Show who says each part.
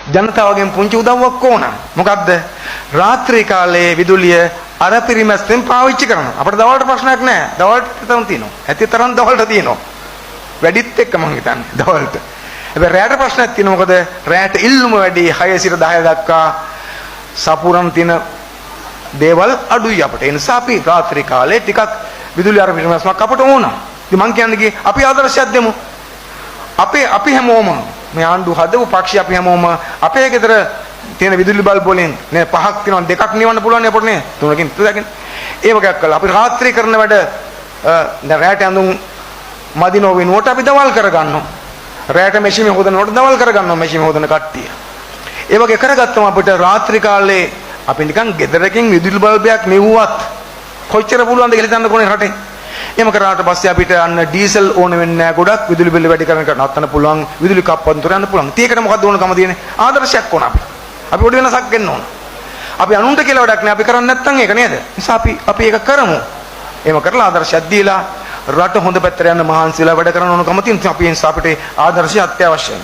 Speaker 1: ජනතාවගෙන් පුංචි උදව්වක් ඕන. මොකද්ද? රාත්‍රී කාලේ විදුලිය අර පිරිමැස්තෙන් පාවිච්චි කරනවා. අපිට දවල්ට ප්‍රශ්නයක් නැහැ. දවල්ට තරම් තියෙනවා. ඇති තරම් දවල්ට තියෙනවා. වැඩිත් එක්ක මං හිතන්නේ දවල්ට. හැබැයි රැයට ප්‍රශ්නයක් තියෙනවා. මොකද රැයට ඉල්ලුම වැඩි 6 සිට 10 දක්වා සපුරන් තියෙන දේවල් අඩුයි අපිට. ඒ නිසා අපි රාත්‍රී කාලේ ටිකක් විදුලි අර පිරිමැස්මක් අපට ඕන. ඉතින් මං කියන්නේ අපි ආදර්ශයක් දෙමු. අපි හැමෝම මේ ආණ්ඩුව හදපු පක්ෂය අපි හැමෝම අපේ ගෙදර තියෙන විදුලි බල්බ් වලින් නේ 5ක් තියෙනවා 2ක් නිවන්න පුළුවන් නේ අපට නේ 3කින් 2කින් ඒ වගේක් කළා අපි රාත්‍රී කරන වැඩ දැන් රැට ඇඳුම් මදිනෝ වෙනුවට අපි දවල් කරගන්නවා රැට මැෂින් හොදනකොට දවල් කරගන්නවා මැෂින් හොදන කට්ටිය ඒ වගේ කරගත්තම අපිට රාත්‍රී කාලේ අපි නිකන් ගෙදරකින් විදුලි බල්බයක් නිවුවත් කොච්චර පුළුවන්ද කියලා හිතන්න කොනේ රටේ එහෙම කරාට පස්සේ අපිට අන්න ඩීසල් ඕන වෙන්නේ නැහැ ගොඩක් විදුලි බිල් වැඩි කරන එකට නවත්තන්න පුළුවන් විදුලි කප්පන්තර යන්න පුළුවන්. ඒකට මොකද්ද ඕනකම තියෙන්නේ? ආදර්ශයක් ඕන අපිට. අපි පොඩි වෙනසක් ගන්න ඕන. අපි අනුන්ට කියලා වැඩක් නෑ අපි කරන්නේ නැත්නම් ඒක නේද? නිසා අපි ඒක කරමු. එහෙම කරලා ආදර්ශයක් දීලා රට හොඳ පැත්තට යන්න මහන්සිලා වැඩ කරන ඕනකම තියෙනවා. අපි ඒ නිසා අපිට ආදර්ශය අත්‍යවශ්‍යයි.